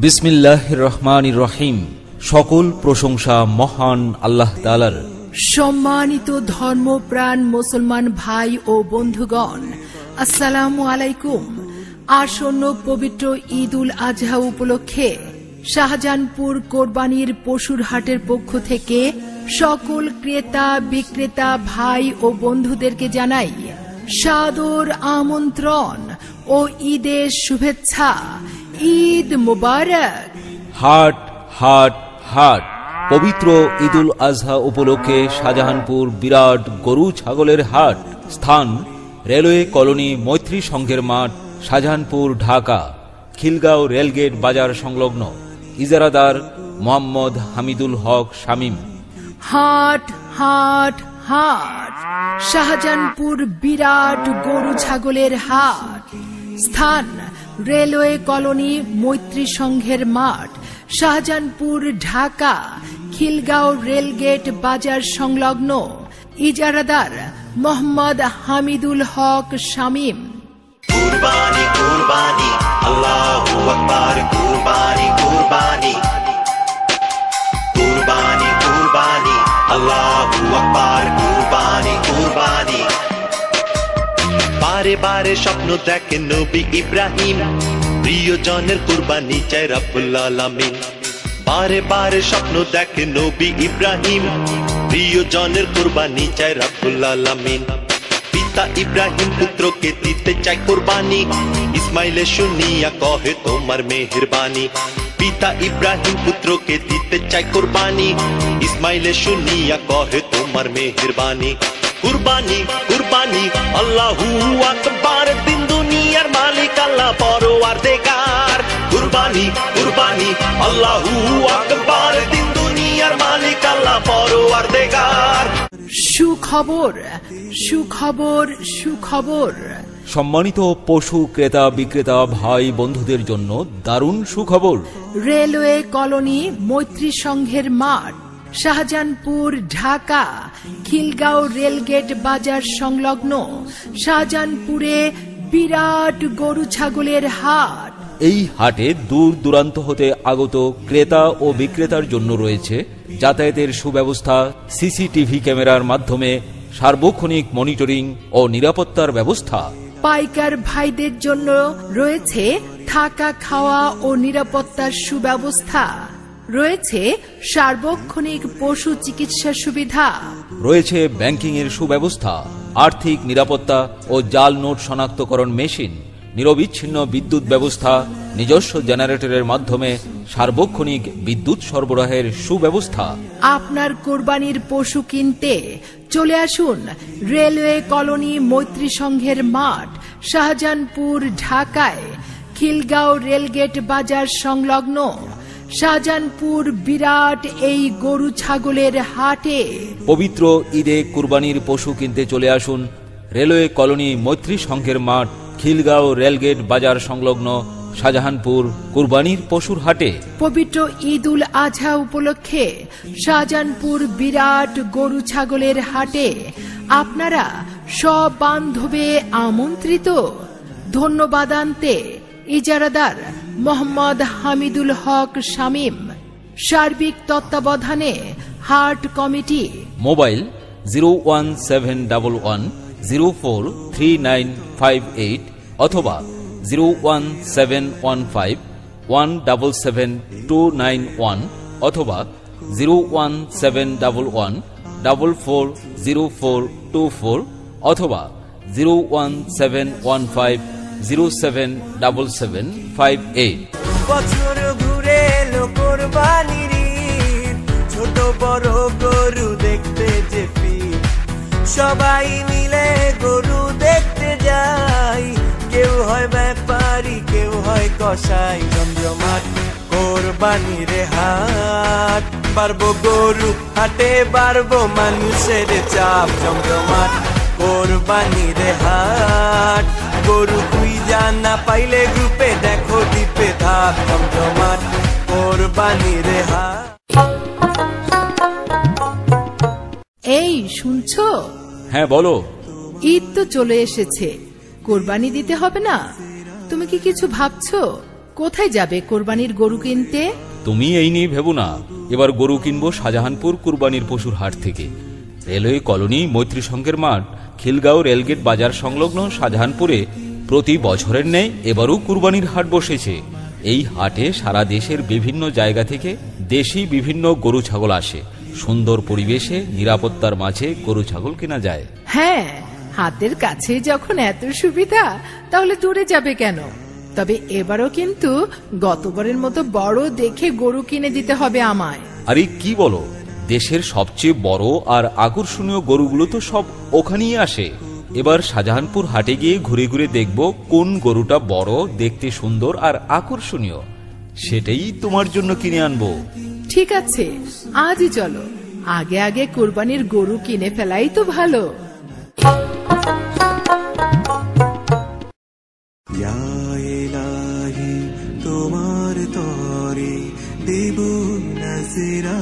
বিসমিল্লাহির রহমানির রহিম। সকল প্রশংসা মহান আল্লাহ তাআলার। সম্মানিত ধর্মপ্রাণ মুসলমান ভাই ও বন্ধুগণ, আসসালামু আলাইকুম। আসন্ন পবিত্র ঈদ উল আজহা উপলক্ষে শাহজাহানপুর কোরবানির পশুর হাটের পক্ষ থেকে সকল ক্রেতা বিক্রেতা ভাই ও বন্ধুদেরকে জানাই সাদর আমন্ত্রণ ও ঈদের শুভেচ্ছা। ঈদ মুবারক। হাট হাট হাট। পবিত্র ঈদ উল আজহা উপলক্ষে শাহজাহানপুর বিরাট গরু ছাগলের হাট। স্থান রেলওয়ে কলোনি মৈত্রী সংঘের মাঠ, শাহজাহানপুর, ঢাকা। খিলগাঁও রেলগেট বাজার সংলগ্ন। ইজারাদার মোহাম্মদ হামিদুল হক শামীম। হাট হাট হাট। শাহজাহানপুর বিরাট গরু ছাগলের হাট। স্থান রেলওয়ে কলোনি মৈত্রী সংঘের মাঠ, শাহজাহানপুর, ঢাকা। খিলগাঁও রেলগেট বাজার সংলগ্ন। ইজারাদার মোহাম্মদ হামিদুল হক শামীম। কুরবানি কুরবানি আল্লাহু আকবার, কুরবানি কুরবানি কুরবানি কুরবানি আল্লাহু আকবার, কুরবানি কুরবানি। বারে বারে স্বপ্ন দেখেন নবী ইব্রাহিম, প্রিয়জনের কুরবানি চাই রব্বুল আলামিন। বারে বারে স্বপ্ন দেখেন নবী ইব্রাহিম, প্রিয়জনের কুরবানি চাই রব্বুল আলামিন। পিতা ইব্রাহিম পুত্রকে দিতে চাই কুরবানি, ইসমাইলে শুনিয়া কহে তোমার মেহেরবানি। পিতা ইব্রাহিম পুত্রকে দিতে চাই কুরবানি, ইসমাইলে শুনিয়া কহে তোমার মেহেরবানি। কুরবানি কুরবানি আল্লাহু আকবার, দিন দুনিয়ার মালিক আল্লাহ পরওয়ারদিগার। কুরবানি কুরবানি আল্লাহু আকবার, দিন দুনিয়ার মালিক আল্লাহ পরওয়ারদিগার। সুখবর সুখবর সুখবর। সম্মানিত পশু ক্রেতা বিক্রেতা ভাই বন্ধুদের জন্য দারুণ সুখবর। রেলওয়ে কলোনি মৈত্রী সংঘের মাঠ, শাহজাহানপুর, ঢাকা। খিলগাঁও রেলগেট বাজার সংলগ্ন শাহজাহানপুরে বিরাট গরু ছাগলের হাট। এই হাটে দূর দূরান্ত হতে আগত ক্রেতা ও বিক্রেতার জন্য রয়েছে যাতায়াতের সুব্যবস্থা, সিসিটিভি ক্যামেরার মাধ্যমে সার্বক্ষণিক মনিটরিং ও নিরাপত্তার ব্যবস্থা। পাইকার ভাইদের জন্য রয়েছে থাকা খাওয়া ও নিরাপত্তার সুব্যবস্থা। রয়েছে সার্বক্ষণিক পশু চিকিৎসা সুবিধা। রয়েছে ব্যাংকিং এর সুব্যবস্থা, আর্থিক নিরাপত্তা ও জাল নোট শনাক্তকরণ মেশিন, নিরবিচ্ছিন্ন বিদ্যুৎ ব্যবস্থা, নিজস্ব জেনারেটরের মাধ্যমে সার্বক্ষণিক বিদ্যুৎ সরবরাহের সুব্যবস্থা। আপনার কোরবানির পশু কিনতে চলে আসুন রেলওয়ে কলোনি মৈত্রী সংঘের মাঠ, শাহজাহানপুর, ঢাকায়। খিলগাঁও রেলগেট বাজার সংলগ্ন শাহজাহানপুর বিরাট এই গরু ছাগলের হাটে। পবিত্র ঈদে কুরবানির পশু কিনতে চলে আসুন রেলওয়ে কলোনি মৈত্রী সংঘের মাঠ, খিলগাঁও রেলগেট বাজার সংলগ্ন শাহজাহানপুর কুরবানির পশুর হাটে। পবিত্র ঈদ উল আজহা উপলক্ষে শাহজাহানপুর বিরাট গরু ছাগলের হাটে আপনারা সব বান্ধবে আমন্ত্রিত। ধন্যবাদ আনতে ইজারাদার মোহাম্মদ হামিদুল হক শামীম। সার্বিক তত্ত্বাবধানে হাট কমিটি। মোবাইল 01711043958 অথবা 01715177291 অথবা 01711440424 অথবা 01715077758। বছর ঘুরে এলো কোরবানির ঈদ, ছোট বড় গরু দেখতে যে ভিড়। সবাই মিলে গরু দেখতে যাই, কেউ হয় ব্যাপারী কেউ হয় কসাই। জমজমাট কোরবানির হাট, বাড়বো গরু হাটে বাড়বো মানুষের চাপ। জমজমাট কোরবানির হাট, গরু তুই জানা পাইলে গ্রুপে দেখো দ্বীপে ধাপ। জমজমাট কোরবানির হাট। এই শুনছো? হ্যাঁ বলো। ঈদ তো চলে এসেছে, কোরবানি দিতে হবে না? তুমি কি কিছু ভাবছো? কোথায় যাবে কোরবানির গরু কিনতে? তুমি এই নিয়ে ভেবো না। এবার গরু কিনবো শাহজাহানপুর কুরবানির পশুর হাট থেকে। রেলওয়ে কলোনি, মৈত্রী সংঘের মাঠ, খিলগাঁও রেলগেট বাজার সংলগ্ন শাহজাহানপুরে প্রতি বছরের ন্যায় এবারও কুরবানির হাট বসেছে। এই হাটে সারা দেশের বিভিন্ন জায়গা থেকে দেশি বিভিন্ন গরু ছাগল আসে। সুন্দর পরিবেশে নিরাপত্তার মাঝে গরু ছাগল কেনা যায়। হ্যাঁ, হাতের কাছে যখন এত সুবিধা, তাহলে দূরে যাবে কেন? তবে এবারও কিন্তু গতবারের মতো বড় দেখে গরু কিনে দিতে হবে আমায়। আরে কি বলো, দেশের সবচেয়ে বড় আর আকর্ষণীয় গরুগুলো তো সব ওখানেই আসে। এবার শাহজাহানপুর হাটে গিয়ে ঘুরে ঘুরে দেখব কোন গরুটা বড়, দেখতে সুন্দর আর আকর্ষণীয়, সেটাই তোমার জন্য কিনে আনবো। ঠিক আছে, আজই চলো। আগে আগে কোরবানির গরু কিনে ফেলাই তো ভালো। ইয়া ইলাহি তোমার তরে দেব নজরা